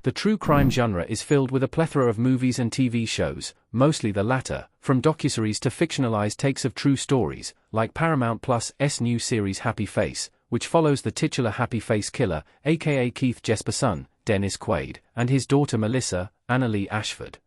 The true crime genre is filled with a plethora of movies and TV shows, mostly the latter, from docuseries to fictionalized takes of true stories, like Paramount Plus' new series Happy Face, which follows the titular Happy Face killer, aka Keith Jesper's son, Dennis Quaid, and his daughter Melissa, Annalee Ashford.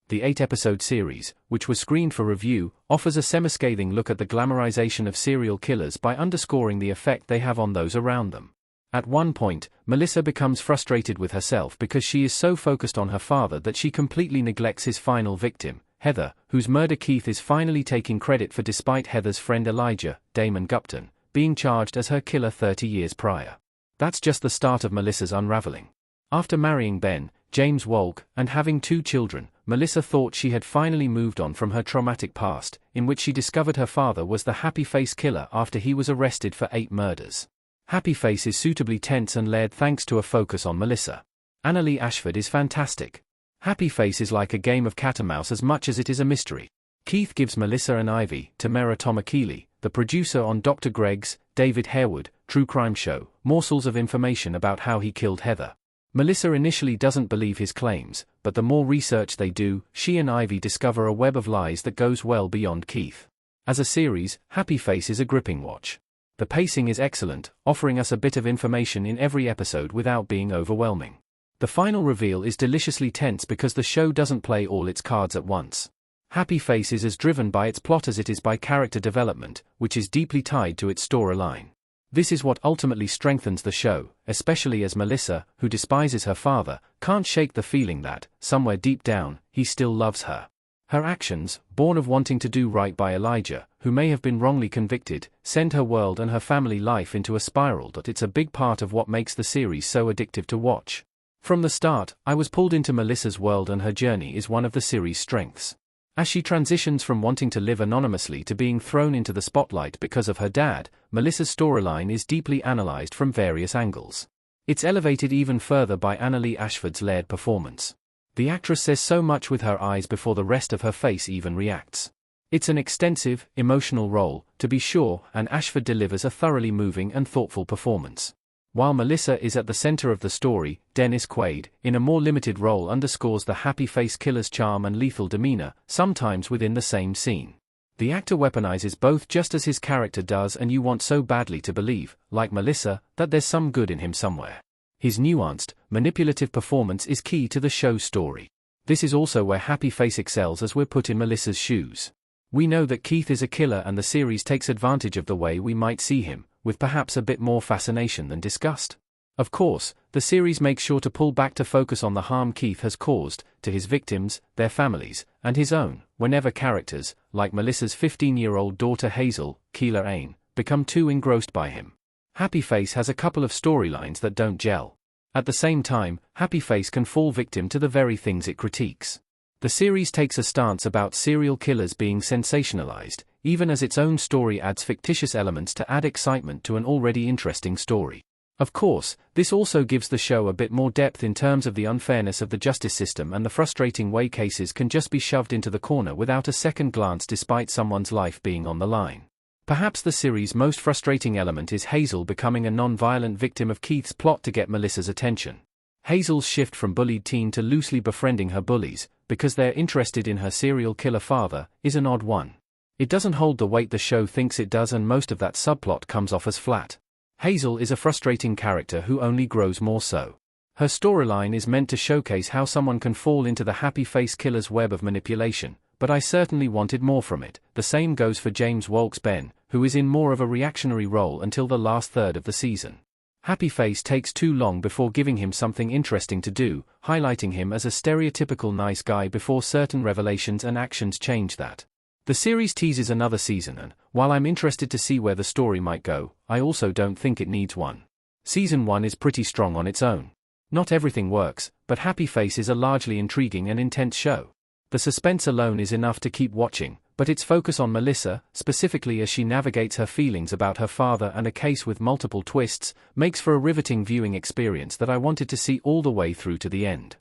The 8-episode series, which was screened for review, offers a semi-scathing look at the glamorization of serial killers by underscoring the effect they have on those around them. At one point, Melissa becomes frustrated with herself because she is so focused on her father that she completely neglects his final victim, Heather, whose murder Keith is finally taking credit for despite Heather's friend Elijah, Damon Gupton, being charged as her killer 30 years prior. That's just the start of Melissa's unraveling. After marrying Ben, James Wolk, and having 2 children, Melissa thought she had finally moved on from her traumatic past, in which she discovered her father was the Happy Face killer after he was arrested for 8 murders. Happy Face is suitably tense and layered thanks to a focus on Melissa. Annalee Ashford is fantastic. Happy Face is like a game of cat and mouse as much as it is a mystery. Keith gives Melissa and Ivy, Tamara Tomakili, the producer on Dr. Greg's, David Harewood, true crime show, morsels of information about how he killed Heather. Melissa initially doesn't believe his claims, but the more research they do, she and Ivy discover a web of lies that goes well beyond Keith. As a series, Happy Face is a gripping watch. The pacing is excellent, offering us a bit of information in every episode without being overwhelming. The final reveal is deliciously tense because the show doesn't play all its cards at once. Happy Face is as driven by its plot as it is by character development, which is deeply tied to its storyline. This is what ultimately strengthens the show, especially as Melissa, who despises her father, can't shake the feeling that, somewhere deep down, he still loves her. Her actions, born of wanting to do right by Elijah, who may have been wrongly convicted, send her world and her family life into a spiral that it's a big part of what makes the series so addictive to watch. From the start, I was pulled into Melissa's world and her journey is one of the series' strengths. As she transitions from wanting to live anonymously to being thrown into the spotlight because of her dad, Melissa's storyline is deeply analyzed from various angles. It's elevated even further by Annalee Ashford's layered performance. The actress says so much with her eyes before the rest of her face even reacts. It's an extensive, emotional role, to be sure, and Ashford delivers a thoroughly moving and thoughtful performance. While Melissa is at the center of the story, Dennis Quaid, in a more limited role, underscores the Happy Face killer's charm and lethal demeanor, sometimes within the same scene. The actor weaponizes both just as his character does, and you want so badly to believe, like Melissa, that there's some good in him somewhere. His nuanced, manipulative performance is key to the show's story. This is also where Happy Face excels as we're put in Melissa's shoes. We know that Keith is a killer and the series takes advantage of the way we might see him, with perhaps a bit more fascination than disgust. Of course, the series makes sure to pull back to focus on the harm Keith has caused, to his victims, their families, and his own, whenever characters, like Melissa's 15-year-old daughter Hazel, Keeler Ain, become too engrossed by him. Happy Face has a couple of storylines that don't gel. At the same time, Happy Face can fall victim to the very things it critiques. The series takes a stance about serial killers being sensationalized, even as its own story adds fictitious elements to add excitement to an already interesting story. Of course, this also gives the show a bit more depth in terms of the unfairness of the justice system and the frustrating way cases can just be shoved into the corner without a second glance despite someone's life being on the line. Perhaps the series' most frustrating element is Hazel becoming a non-violent victim of Keith's plot to get Melissa's attention. Hazel's shift from bullied teen to loosely befriending her bullies, because they're interested in her serial killer father, is an odd one. It doesn't hold the weight the show thinks it does, and most of that subplot comes off as flat. Hazel is a frustrating character who only grows more so. Her storyline is meant to showcase how someone can fall into the Happy Face killer's web of manipulation, but I certainly wanted more from it. The same goes for James Wolk's Ben, who is in more of a reactionary role until the last third of the season. Happy Face takes too long before giving him something interesting to do, highlighting him as a stereotypical nice guy before certain revelations and actions change that. The series teases another season, and, while I'm interested to see where the story might go, I also don't think it needs one. Season 1 is pretty strong on its own. Not everything works, but Happy Face is a largely intriguing and intense show. The suspense alone is enough to keep watching, but its focus on Melissa, specifically as she navigates her feelings about her father and a case with multiple twists, makes for a riveting viewing experience that I wanted to see all the way through to the end.